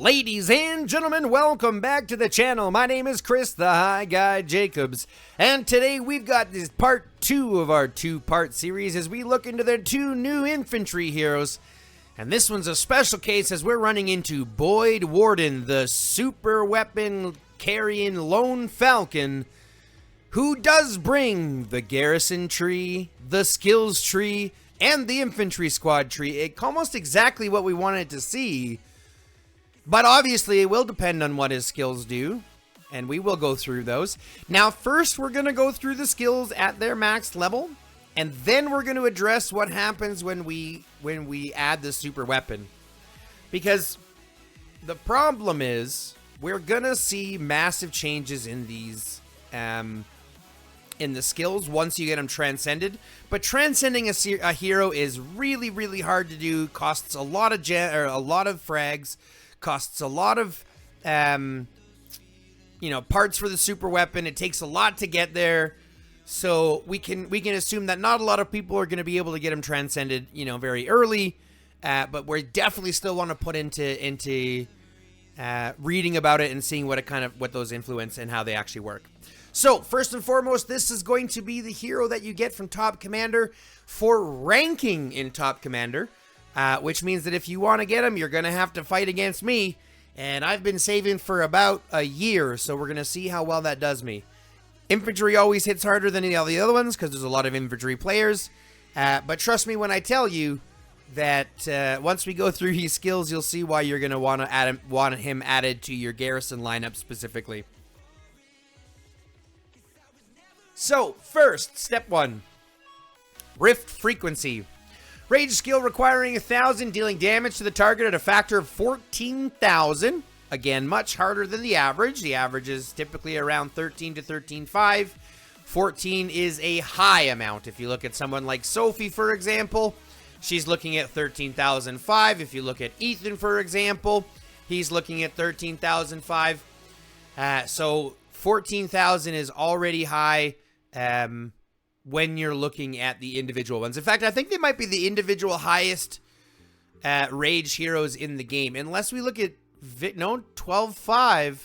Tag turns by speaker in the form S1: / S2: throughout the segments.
S1: Ladies and gentlemen, welcome back to the channel. My name is Chris, the High Guy Jacobs, and today we've got this part 2 of our 2-part series as we look into the 2 new infantry heroes. And this one's a special case as we're running into Boyd Warden, the super weapon carrying lone falcon, who does bring the garrison tree, the skills tree, and the infantry squad tree. It's almost exactly what we wanted to see. But obviously, it will depend on what his skills do, and we will go through those. Now, first, we're going to go through the skills at their max level, and then we're going to address what happens when we add the super weapon. Because the problem is, we're going to see massive changes in these, in the skills once you get them transcended. But transcending a hero is really, really hard to do, costs a lot of frags, costs a lot of, parts for the super weapon. It takes a lot to get there. So we can assume that not a lot of people are going to be able to get them transcended, very early. But we definitely still want to put into reading about it and seeing what those influence and how they actually work. So first and foremost, this is going to be the hero that you get from Top Commander for ranking in Top Commander. Which means that if you want to get him, you're going to have to fight against me. And I've been saving for about a year, so we're going to see how well that does me. Infantry always hits harder than all the other ones because there's a lot of infantry players. But trust me when I tell you that once we go through his skills, you'll see why you're going to want him added to your garrison lineup specifically. So, first, step 1. Rift frequency. Rage skill requiring 1,000, dealing damage to the target at a factor of 14,000. Again, much harder than the average. The average is typically around 13 to 13.5. 14 is a high amount. If you look at someone like Sophie, for example, she's looking at 13,005. If you look at Ethan, for example, he's looking at 13,005. So 14,000 is already high. When you're looking at the individual ones. In fact, I think they might be the individual highest rage heroes in the game. Unless we look at 12.5.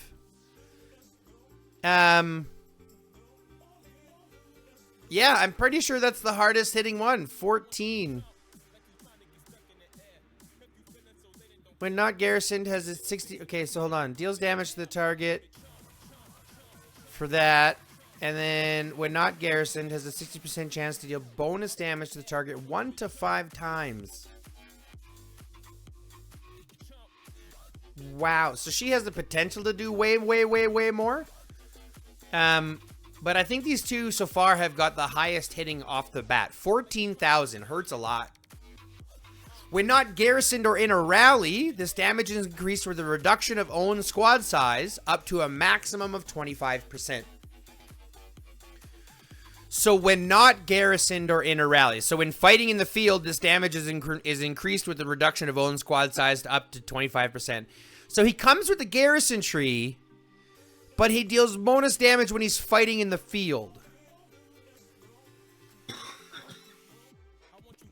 S1: Yeah, I'm pretty sure that's the hardest hitting one. 14. When not garrisoned has a 60. Okay, so hold on. Deals damage to the target for that. And then, when not garrisoned, has a 60% chance to deal bonus damage to the target 1 to 5 times. Wow. So she has the potential to do way, way, way, way more. But I think these two so far have got the highest hitting off the bat. 14,000 hurts a lot. When not garrisoned or in a rally, this damage is increased with a reduction of own squad size up to a maximum of 25%. So when not garrisoned or in a rally. So when fighting in the field, this damage is increased with the reduction of own squad size to up to 25%. So he comes with the garrison tree, but he deals bonus damage when he's fighting in the field.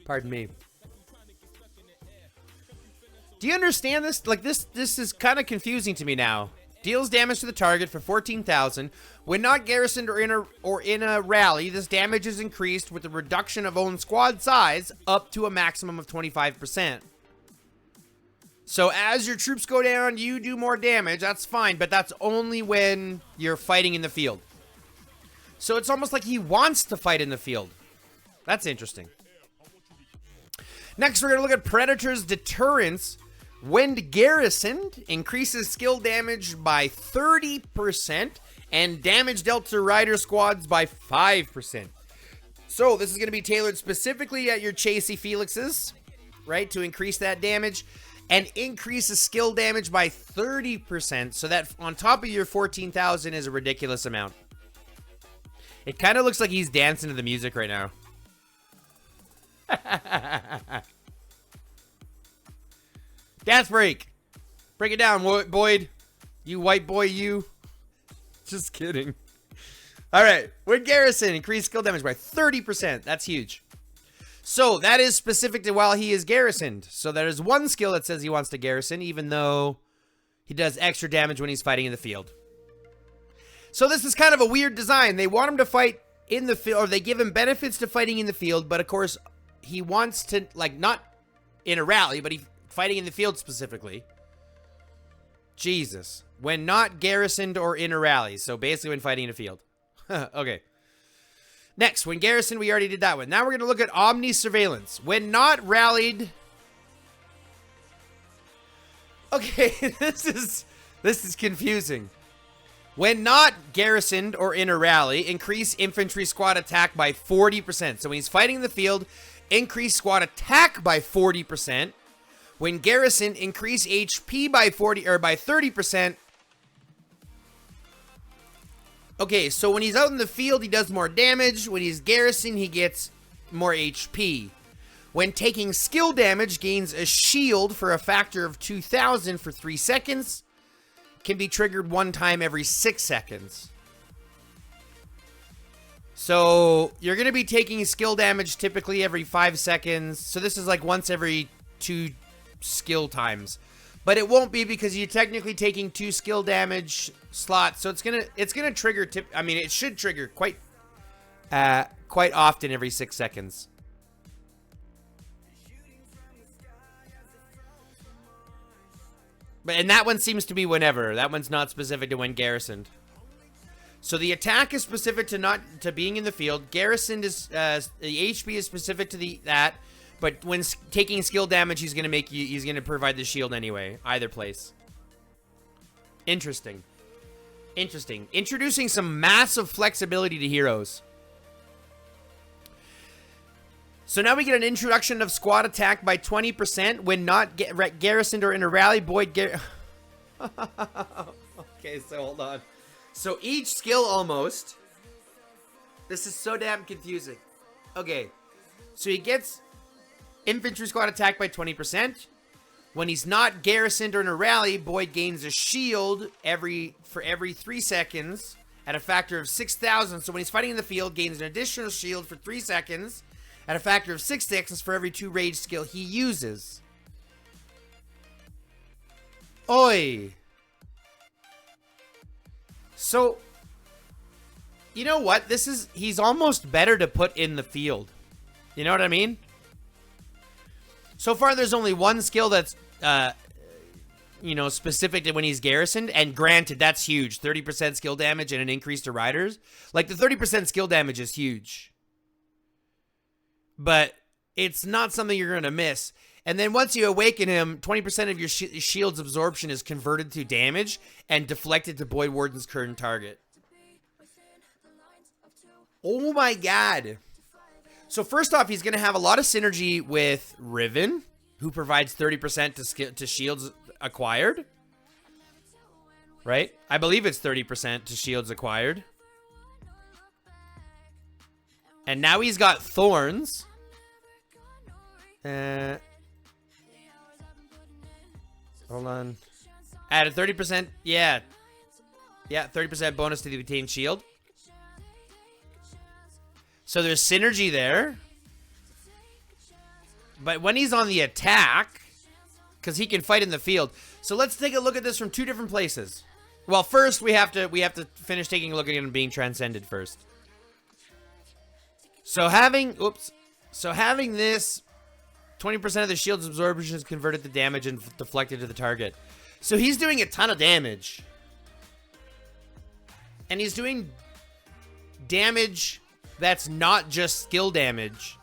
S1: Pardon me. Do you understand this? Like this is kind of confusing to me now. Deals damage to the target for 14,000. When not garrisoned or in a rally, this damage is increased with the reduction of own squad size up to a maximum of 25%. So as your troops go down, you do more damage. That's fine, but that's only when you're fighting in the field. So it's almost like he wants to fight in the field. That's interesting. Next, we're going to look at Predator's Deterrence. When garrisoned, increases skill damage by 30% and damage dealt to rider squads by 5%. So this is going to be tailored specifically at your Chasey Felixes, right, to increase that damage and increases skill damage by 30%. So that on top of your 14,000 is a ridiculous amount. It kind of looks like he's dancing to the music right now. Dance break. Break it down, Boyd. You white boy, you. Just kidding. All right. When garrison, increase skill damage by 30%. That's huge. So that is specific to while he is garrisoned. So there is one skill that says he wants to garrison, even though he does extra damage when he's fighting in the field. So this is kind of a weird design. They want him to fight in the field, or they give him benefits to fighting in the field, but of course, he wants to, like, not in a rally, but he fighting in the field specifically. Jesus. When not garrisoned or in a rally. So basically when fighting in a field. Okay. Next, when garrisoned, we already did that one. Now we're going to look at Omni Surveillance. When not rallied... Okay, this is confusing. When not garrisoned or in a rally, increase infantry squad attack by 40%. So when he's fighting in the field, increase squad attack by 40%. When garrisoned, increase HP by 30%. Okay, so when he's out in the field, he does more damage. When he's garrisoned, he gets more HP. When taking skill damage, gains a shield for a factor of 2,000 for 3 seconds. Can be triggered one time every 6 seconds. So you're going to be taking skill damage typically every 5 seconds. So this is like once every 2 skill times. But it won't be because you're technically taking 2 skill damage slots. So it's gonna trigger it should trigger quite often every 6 seconds. And that one seems to be whenever. That one's not specific to when garrisoned. So the attack is specific to being in the field. Garrisoned is the HP is specific to that. But when taking skill damage, he's gonna provide the shield anyway, either place. Interesting. Interesting. Introducing some massive flexibility to heroes. So now we get an introduction of squad attack by 20% when not garrisoned or in a rally. Okay, so hold on. So each skill almost. This is so damn confusing. Okay, so he gets infantry squad attack by 20%. When he's not garrisoned or in a rally, Boyd gains a shield for every 3 seconds at a factor of 6,000. So when he's fighting in the field, gains an additional shield for 3 seconds at a factor of 6 seconds for every 2 rage skill he uses. Oi. So, you know what? He's almost better to put in the field. You know what I mean? So far, there's only one skill that's, specific to when he's garrisoned. And granted, that's huge. 30% skill damage and an increase to riders. Like, the 30% skill damage is huge. But it's not something you're going to miss. And then once you awaken him, 20% of your shield's absorption is converted to damage and deflected to Boyd Warden's current target. Oh my god. So first off, he's going to have a lot of synergy with Riven, who provides 30% to shields acquired. Right? I believe it's 30% to shields acquired. And now he's got Thorns. Hold on. Added 30%. Yeah. Yeah, 30% bonus to the obtained shield. So there's synergy there. But when he's on the attack, because he can fight in the field. So let's take a look at this from 2 different places. Well, first we have to finish taking a look at him being transcended first. So having this 20% of the shield's absorption is converted to damage and deflected to the target. So he's doing a ton of damage. And he's doing damage that's not just skill damage.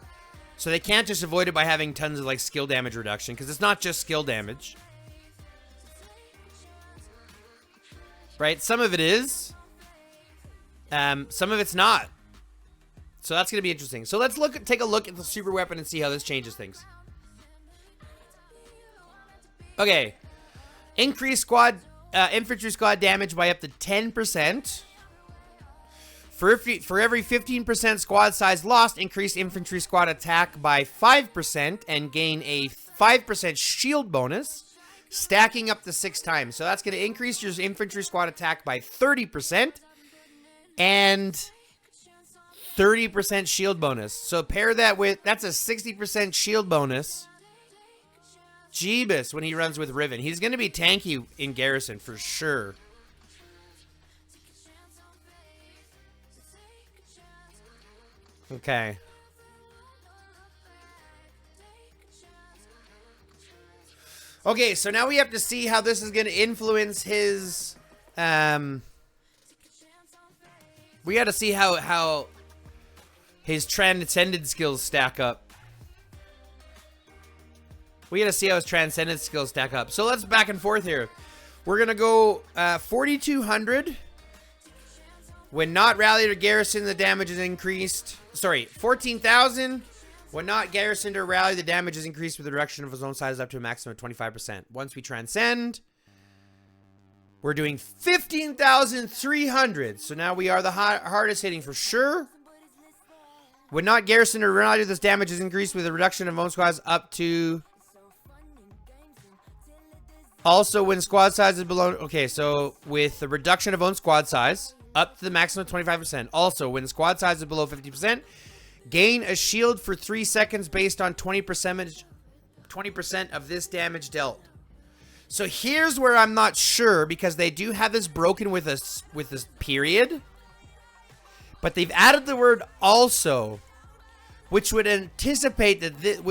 S1: So they can't just avoid it by having tons of like skill damage reduction, because it's not just skill damage. Right? Some of it is. Some of it's not. So that's going to be interesting. So let's take a look at the super weapon and see how this changes things. Okay. Increase infantry squad damage by up to 10%. For every 15% squad size lost, increase infantry squad attack by 5% and gain a 5% shield bonus, stacking up to 6 times. So that's going to increase your infantry squad attack by 30% and 30% shield bonus. So pair that with, that's a 60% shield bonus Jeebus when he runs with Riven. He's going to be tanky in Garrison for sure. Okay. Okay, so now we have to see how this is going to influence his... we got to see how his transcended skills stack up. We got to see how his transcended skills stack up. So let's back and forth here. We're going to go 4,200. When not rallied or garrisoned, the damage is increased. Sorry, 14,000. When not garrisoned or rallied, the damage is increased with the reduction of his own size up to a maximum of 25%. Once we transcend, we're doing 15,300. So now we are the hardest hitting for sure. When not garrisoned or rallied, this damage is increased with a reduction of own squads up to... Also, when squad size is below... Okay, so with the reduction of own squad size up to the maximum of 25%. Also, when squad size is below 50%, gain a shield for 3 seconds based on 20% of this damage dealt. So here's where I'm not sure, because they do have this broken with this period. But they've added the word also, which would anticipate that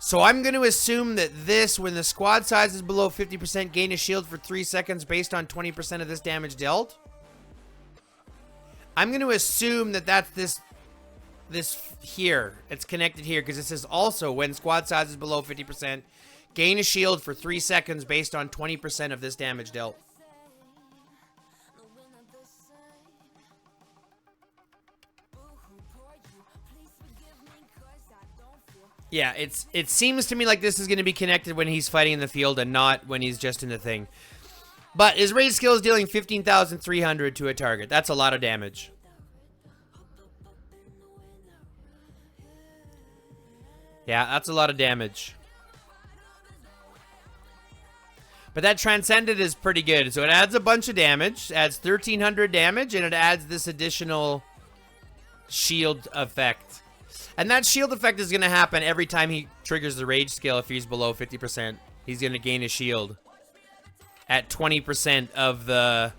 S1: So I'm going to assume that this, when the squad size is below 50%, gain a shield for 3 seconds based on 20% of this damage dealt. I'm going to assume that that's this here. It's connected here because it says also when squad size is below 50%, gain a shield for 3 seconds based on 20% of this damage dealt. Yeah, it seems to me like this is going to be connected when he's fighting in the field and not when he's just in the thing. But his raid skill is dealing 15,300 to a target. That's a lot of damage. Yeah, that's a lot of damage. But that Transcended is pretty good. So it adds a bunch of damage. Adds 1,300 damage, and it adds this additional shield effect. And that shield effect is going to happen every time he triggers the rage skill. If he's below 50%, he's going to gain a shield at 20% of the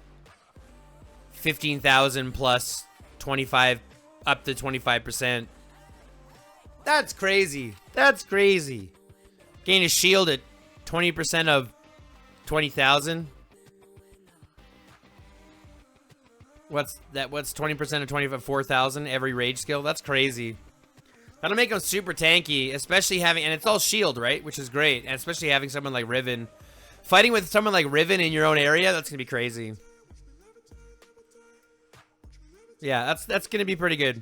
S1: 15,000 plus 25 up to 25%. That's crazy. That's crazy. Gain a shield at 20% of 20,000. What's that? What's 20% of 24,000 every rage skill? That's crazy. That'll make him super tanky, especially having, and it's all shield, right? Which is great, and especially having someone like Riven. Fighting with someone like Riven in your own area, that's gonna be crazy. Yeah, that's gonna be pretty good.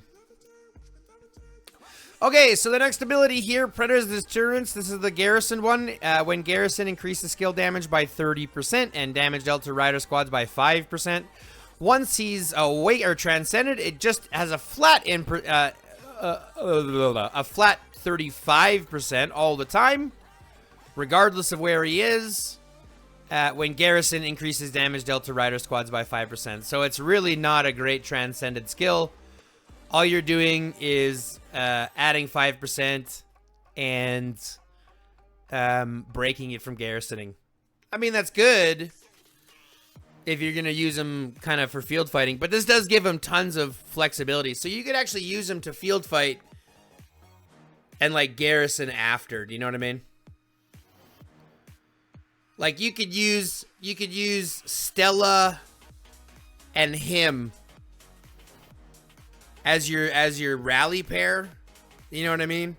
S1: Okay, so the next ability here, Predator's Deterrence. This is the Garrison one. When Garrison increases skill damage by 30% and damage dealt to rider squads by 5%. Once he's awake or transcended, it just has a flat a flat 35% all the time, regardless of where he is, when Garrison increases damage dealt to rider squads by 5%. So it's really not a great transcended skill. All you're doing is adding 5% and breaking it from garrisoning. I mean, that's good if you're going to use him kind of for field fighting, but this does give him tons of flexibility. So you could actually use him to field fight and like garrison after. Do you know what I mean? Like you could use Stella and him as your rally pair. You know what I mean?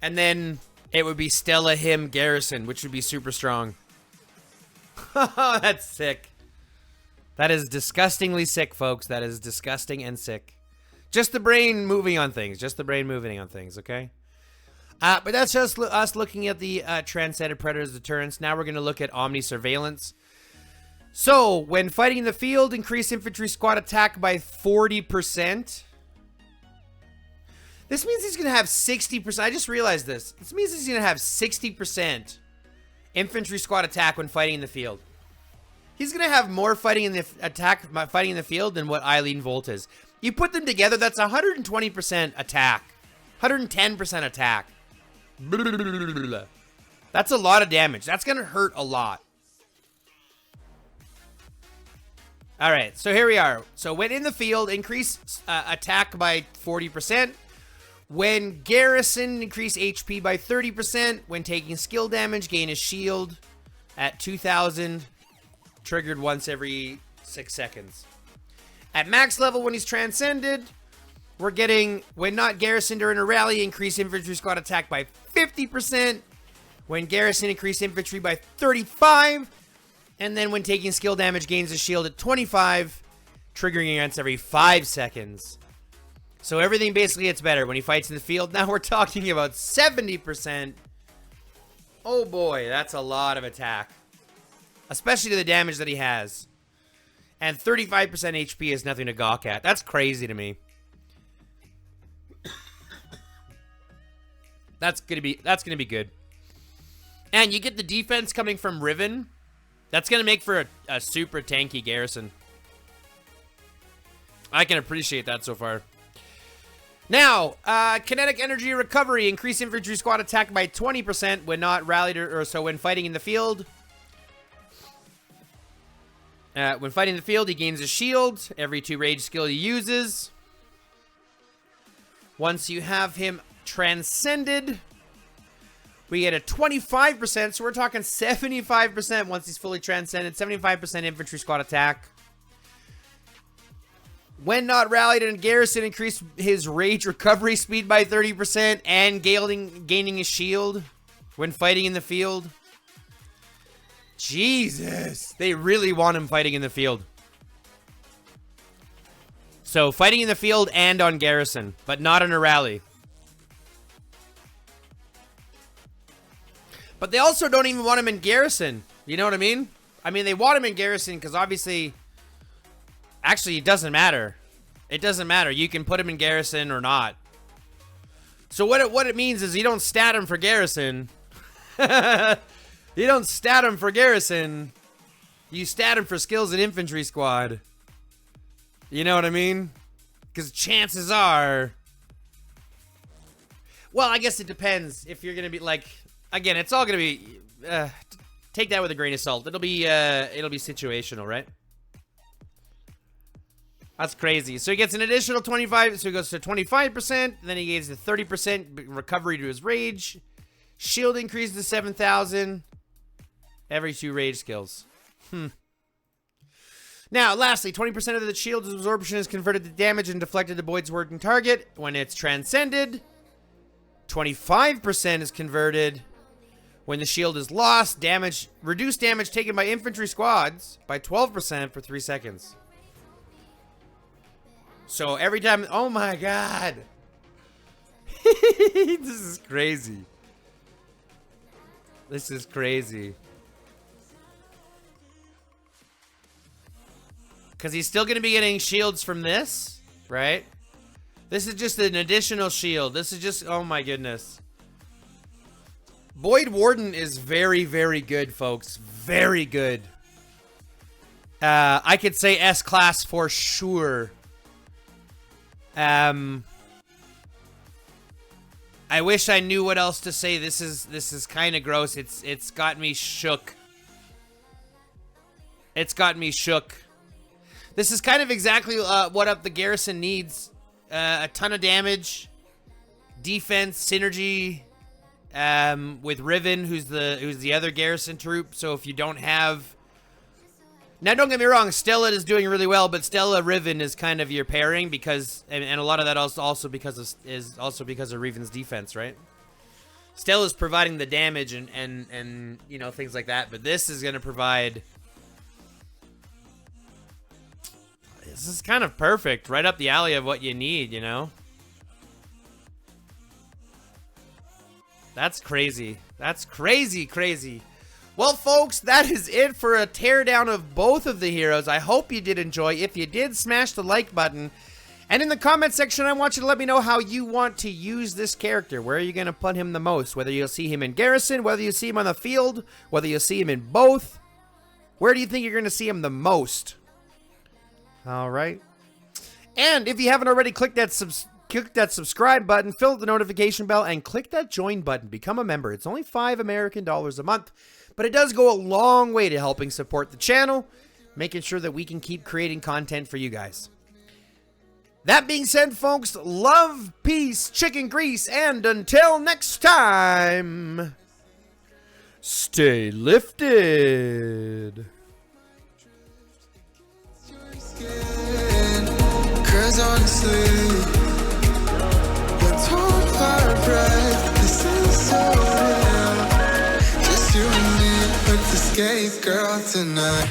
S1: And then it would be Stella, him, Garrison, which would be super strong. That's sick. That is disgustingly sick, folks. That is disgusting and sick. Just the brain moving on things. Just the brain moving on things, okay? But that's just us looking at the Transcended Predator's Deterrence. Now we're going to look at Omni Surveillance. So, when fighting in the field, increase infantry squad attack by 40%. This means he's going to have 60%. I just realized this. This means he's going to have 60% infantry squad attack when fighting in the field. He's going to have more fighting in the field than what Eileen Volt is. You put them together, that's 120% attack. 110% attack. That's a lot of damage. That's going to hurt a lot. All right, so here we are. So when in the field, increase attack by 40%. When Garrison, increase HP by 30%. When taking skill damage, gain a shield at 2,000. Triggered once every 6 seconds. At max level, when he's transcended, we're getting, when not Garrison during a rally, increase infantry squad attack by 50%. When Garrison, increase infantry by 35%. And then when taking skill damage, gains a shield at 25, triggering against every 5 seconds. So everything basically gets better when he fights in the field. Now we're talking about 70%. Oh boy, that's a lot of attack. Especially to the damage that he has. And 35% HP is nothing to gawk at. That's crazy to me. That's gonna be good. And you get the defense coming from Riven. That's going to make for a super tanky Garrison. I can appreciate that so far. Now, kinetic energy recovery. Increase infantry squad attack by 20% when not rallied or so when fighting in the field. When fighting in the field, he gains a shield every 2 rage skill he uses. Once you have him transcended, we get a 25%, so we're talking 75% once he's fully transcended. 75% infantry squad attack. When not rallied and Garrison, increase his rage recovery speed by 30% and gaining a shield when fighting in the field. Jesus, they really want him fighting in the field. So fighting in the field and on Garrison, but not in a rally. But they also don't even want him in Garrison. You know what I mean? I mean, they want him in Garrison because obviously... Actually, it doesn't matter. It doesn't matter. You can put him in Garrison or not. So what it means is you don't stat him for Garrison. You don't stat him for Garrison. You stat him for skills in infantry squad. You know what I mean? Because chances are... Well, I guess it depends if you're going to be like... Again, it's all going to be... take that with a grain of salt. It'll be situational, right? That's crazy. So he gets an additional 25. So he goes to 25%. Then he gains the 30% recovery to his rage. Shield increases to 7,000. Every 2 rage skills. Now, lastly, 20% of the shield's absorption is converted to damage and deflected to Boyd's working target. When it's transcended, 25% is converted. When the shield is lost, reduced damage taken by infantry squads by 12% for 3 seconds. So every time, oh my god. This is crazy. This is crazy. Because he's still going to be getting shields from this, right? This is just an additional shield. This is just, oh my goodness. Boyd Warden is very, very good, folks. Very good. I could say S-class for sure. I wish I knew what else to say. This is kind of gross. It's got me shook. It's got me shook. This is kind of exactly what the Garrison needs. A ton of damage, defense, synergy. With Riven, who's the other Garrison troop. So if you don't have... Now, don't get me wrong, Stella is doing really well, but Stella Riven is kind of your pairing because... And a lot of that also because of Riven's defense, right? Stella's providing the damage and you know, things like that. But this is going to provide... This is kind of perfect. Right up the alley of what you need, you know? That's crazy. That's crazy, crazy. Well, folks, that is it for a teardown of both of the heroes. I hope you did enjoy. If you did, smash the like button. And in the comment section, I want you to let me know how you want to use this character. Where are you going to put him the most? Whether you'll see him in Garrison, whether you see him on the field, whether you'll see him in both. Where do you think you're going to see him the most? All right. And if you haven't already, click that subscribe button, fill the notification bell, and click that join button. Become a member. It's only $5 American a month, but it does go a long way to helping support the channel, making sure that we can keep creating content for you guys. That being said, folks, love, peace, chicken grease, and until next time, stay lifted.
S2: 'Cause honestly, let's hold our breath. This is so real. Just you and me with the skate girl tonight.